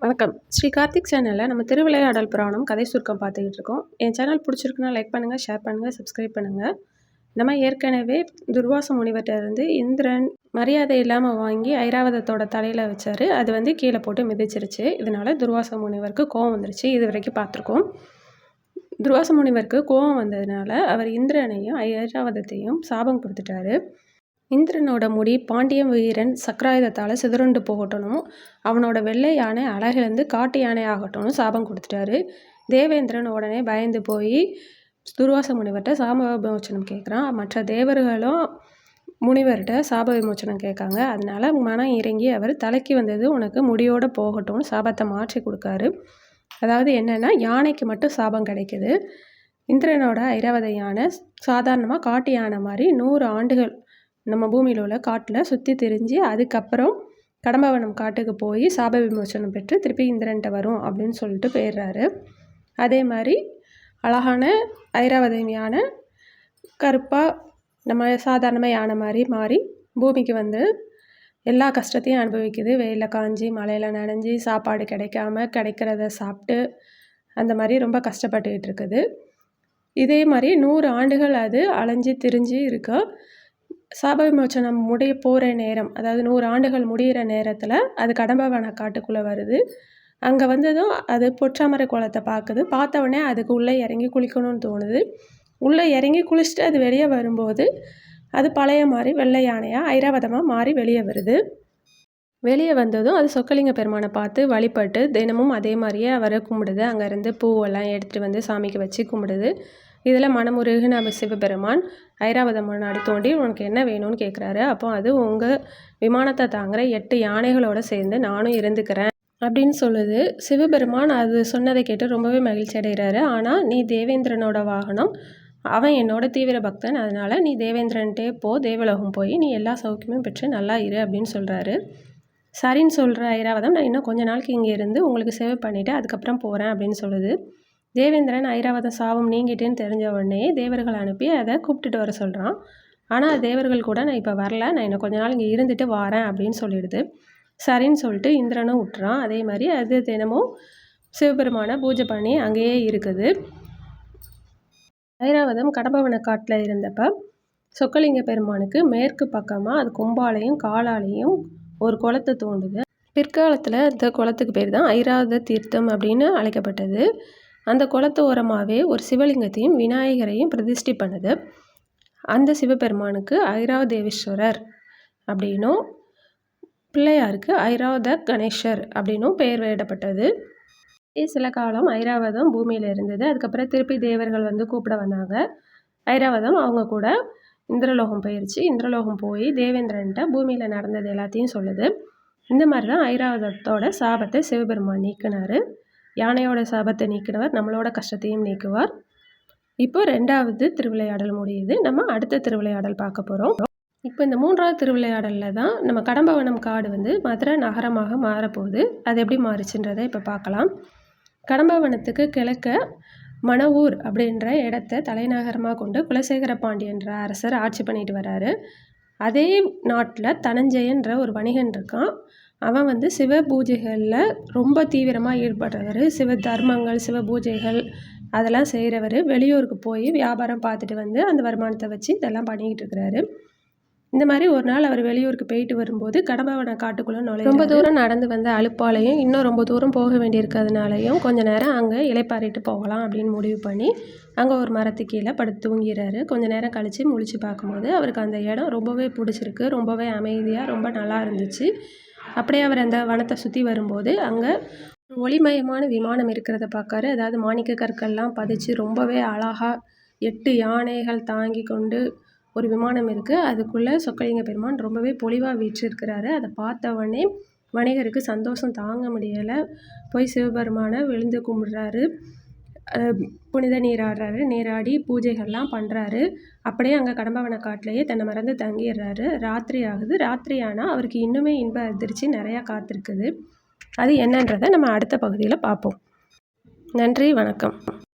வணக்கம். ஸ்ரீ கார்த்திக் சேனலில் நம்ம திருவிளையாடல் புராணம் கதை சுருக்கம் பார்த்துக்கிட்டு இருக்கோம். என் சேனல் பிடிச்சிருக்குன்னா லைக் பண்ணுங்கள், ஷேர் பண்ணுங்கள், சப்ஸ்கிரைப் பண்ணுங்கள். நம்ம ஏற்கனவே துர்வாச முனிவர்கிட்ட இருந்து இந்திரன் மரியாதை இல்லாமல் வாங்கி ஐராவதத்தோட தலையில் வச்சார். அது கீழே போட்டு மிதிச்சிருச்சு. இதனால் துர்வாச முனிவருக்கு கோவம் வந்துருச்சு. இது வரைக்கும் பார்த்துருக்கோம். துர்வாச முனிவருக்கு கோவம் வந்ததுனால அவர் இந்திரனையும் ஐராவதத்தையும் சாபம் கொடுத்துட்டாரு. இந்திரனோட முடி பாண்டிய வீரன் சக்கராயுதத்தால் சிதறுண்டு போகட்டணும், அவனோட வெள்ளை யானை அழகிழந்து காட்டு யானை ஆகட்டும்னு சாபம் கொடுத்துட்டாரு. தேவேந்திரன் உடனே பயந்து போய் துர்வாச முனிவர்கிட்ட சாப விமோச்சனம் கேட்குறான். மற்ற தேவர்களும் முனிவர்கிட்ட சாப விமோச்சனம் கேட்காங்க. அதனால மனம் இறங்கி அவர் தலைக்கு வந்தது உனக்கு முடியோடு போகட்டும்னு சாபத்தை மாற்றி கொடுக்காரு. அதாவது என்னென்னா, யானைக்கு மட்டும் சாபம் கிடைக்குது. இந்திரனோட ஐராவத யானை சாதாரணமாக காட்டு யானை மாதிரி 100 ஆண்டுகள் நம்ம பூமியில் உள்ள காட்டில் சுற்றி திரிஞ்சு அதுக்கப்புறம் கடம்பவனம் காட்டுக்கு போய் சாப விமோச்சனம் பெற்று திருப்பி இந்திரன்ட்ட வரும் அப்படின்னு சொல்லிட்டு போயிடுறாரு. அதே மாதிரி அழகான ஐராவத யானை கருப்பாக நம்ம சாதாரணமாக யானை மாதிரி மாறி பூமிக்கு வந்து எல்லா கஷ்டத்தையும் அனுபவிக்குது. வெயிலில் காஞ்சி மழையில் நனைஞ்சி சாப்பாடு கிடைக்காம கிடைக்கிறத சாப்பிட்டு அந்த மாதிரி ரொம்ப கஷ்டப்பட்டுக்கிட்டு இருக்குது. இதே மாதிரி 100 ஆண்டுகள் அது அலைஞ்சி திரிஞ்சு இருக்க சாப விமோச்சனம் முடிய போகிற நேரம், அதாவது 100 ஆண்டுகள் முடிகிற நேரத்தில் அது கடம்பவன காட்டுக்குள்ளே வருது. அங்கே வந்ததும் அது பொற்றாமரை குளத்தை பார்க்குது. பார்த்தவொடனே அதுக்கு உள்ளே இறங்கி குளிக்கணும்னு தோணுது. உள்ளே இறங்கி குளிச்சுட்டு அது வெளியே வரும்போது அது பழைய மாதிரி வெள்ளை யானையாக ஐராவதமாக மாறி வெளியே வருது. வெளியே வந்ததும் அது சொக்கலிங்க பெருமானை பார்த்து வழிபட்டு தினமும் அதே மாதிரியே அவரை கும்பிடுது. அங்கேருந்து பூவெல்லாம் எடுத்துகிட்டு வந்து சாமிக்கு வச்சு கும்பிடுது. இதில் மனமுருகு நம்ம சிவபெருமான் ஐராவதம் முன்னாடி தோண்டி உனக்கு என்ன வேணும்னு கேட்குறாரு. அப்போ அது உங்கள் விமானத்தை தாங்குகிற 8 யானைகளோடு சேர்ந்து நானும் இருந்துக்கிறேன் அப்படின்னு சொல்லுது. சிவபெருமான் அது சொன்னதை கேட்டு ரொம்பவே மகிழ்ச்சி அடைகிறாரு. ஆனால் நீ தேவேந்திரனோட வாகனம், அவன் என்னோட தீவிர பக்தன், அதனால் நீ தேவேந்திரன்ட்டே போ, தேவலோகம் போய் நீ எல்லா சௌக்கியமும் பெற்று நல்லா இரு அப்படின்னு சொல்கிறாரு. சரின்னு சொல்கிற ஐராவதம் நான் இன்னும் கொஞ்ச நாளைக்கு இங்கே இருந்து உங்களுக்கு சேவை பண்ணிவிட்டு அதுக்கப்புறம் போகிறேன் அப்படின்னு சொல்லுது. தேவேந்திரன் ஐராவதம் சாபம் நீங்கிட்டேன்னு தெரிஞ்ச உடனே தேவர்களை அனுப்பி அதை கூப்பிட்டுட்டு வர சொல்கிறான். ஆனால் தேவர்கள் கூட நான் இப்போ வரல, நான் இன்னும் கொஞ்ச நாள் இங்கே இருந்துட்டு வரேன் அப்படின்னு சொல்லிடுது. சரின்னு சொல்லிட்டு இந்திரனும் விட்டுறான். அதே மாதிரி அது தினமும் சிவபெருமானை பூஜை பண்ணி அங்கேயே இருக்குது. ஐராவதம் கடம்பவன காட்டில் இருந்தப்போ சொக்கலிங்க பெருமானுக்கு மேற்கு பக்கமாக அது கொம்பாலையும் காலாலையும் ஒரு குளத்தை தோண்டுது. பிற்காலத்தில் இந்த குளத்துக்கு பேர் தான் ஐராவத தீர்த்தம் அப்படின்னு அழைக்கப்பட்டது. அந்த குளத்து ஓரமாகவே ஒரு சிவலிங்கத்தையும் விநாயகரையும் பிரதிஷ்டை பண்ணுது. அந்த சிவபெருமானுக்கு ஐராவதேஸ்வரர் அப்படின்னும் பிள்ளையாருக்கு ஐராவத கணேசர் அப்படின்னும் பெயர் வெளியிடப்பட்டது. சில காலம் ஐராவதம் பூமியில் இருந்தது. அதுக்கப்புறம் திருப்பி தேவர்கள் கூப்பிட வந்தாங்க. ஐராவதம் அவங்க கூட இந்திரலோகம் போயிடுச்சு. இந்திரலோகம் போய் தேவேந்திரன்ட்ட பூமியில் நடந்தது எல்லாத்தையும் சொல்லுது. இந்த மாதிரி தான் ஐராவதத்தோட சாபத்தை சிவபெருமான் நீக்கினார். யானையோட சாபத்தை நீக்கினவர் நம்மளோட கஷ்டத்தையும் நீக்குவார். இப்போ 2வது திருவிளையாடல் முடியுது. நம்ம அடுத்த திருவிளையாடல் பார்க்க போகிறோம். இப்போ இந்த 3வது திருவிளையாடலில் தான் நம்ம கடம்பவனம் காடு மதுரை நகரமாக மாறப்போகுது. அது எப்படி மாறுச்சுன்றதை இப்போ பார்க்கலாம். கடம்பவனத்துக்கு கிழக்க மணவூர் அப்படின்ற இடத்த தலைநகரமாக கொண்டு குலசேகர பாண்டியன்ற அரசர் ஆட்சி பண்ணிட்டு வராரு. அதே நாட்டில் தனஞ்சயன்ற ஒரு வணிகன் இருக்கான். அவன் சிவ பூஜைகளில் ரொம்ப தீவிரமாக ஈடுபடுறவர். சிவ தர்மங்கள், சிவ பூஜைகள் அதெல்லாம் செய்கிறவர். வெளியூருக்கு போய் வியாபாரம் பார்த்துட்டு அந்த வருமானத்தை வச்சு இதெல்லாம் பண்ணிக்கிட்டு இருக்கிறாரு. இந்த மாதிரி ஒரு நாள் அவர் வெளியூருக்கு போயிட்டு வரும்போது கடம்பவன காட்டுக்குள்ளே ரொம்ப தூரம் நடந்து வந்த அலுப்பாலையும் இன்னும் ரொம்ப தூரம் போக வேண்டியிருக்கிறதுனாலையும் கொஞ்ச நேரம் அங்கே இலைப்பாரிட்டு போகலாம் அப்படின்னு முடிவு பண்ணி அங்கே ஒரு மரத்துக்கு கீழே படுத்து தூங்கிறாரு. கொஞ்ச நேரம் கழித்து முழிச்சு பார்க்கும்போது அவருக்கு அந்த இடம் ரொம்பவே பிடிச்சிருக்கு. ரொம்பவே அமைதியாக ரொம்ப நல்லா இருந்துச்சு. அப்படியே அவர் அந்த வனத்தை சுற்றி வரும்போது அங்கே ஒளிமயமான விமானம் இருக்கிறத பார்க்காரு. அதாவது மாணிக்க கற்கள்லாம் பதிச்சு ரொம்பவே அழகாக 8 யானைகள் தாங்கி கொண்டு ஒரு விமானம் இருக்குது. அதுக்குள்ளே சொக்கலிங்க பெருமான் ரொம்பவே பொலிவாக வீற்றிருக்கிறாரு. அதை பார்த்த உடனே வணிகருக்கு சந்தோஷம் தாங்க முடியலை. போய் சிவபெருமானை விழுந்து கும்பிடுறாரு. புனித நீராடுறாரு. நீராடி பூஜைகள்லாம் பண்ணுறாரு. அப்படியே அங்கே கடம்பவன காட்டிலேயே தன்னை மறந்து தங்கிடுறாரு. ராத்திரி ஆகுது. ராத்திரி ஆனால் அவருக்கு இன்னுமே இன்ப அதிர்ச்சி நிறையா காத்திருக்குது. அது என்னன்றதை நம்ம அடுத்த பகுதியில் பார்ப்போம். நன்றி, வணக்கம்.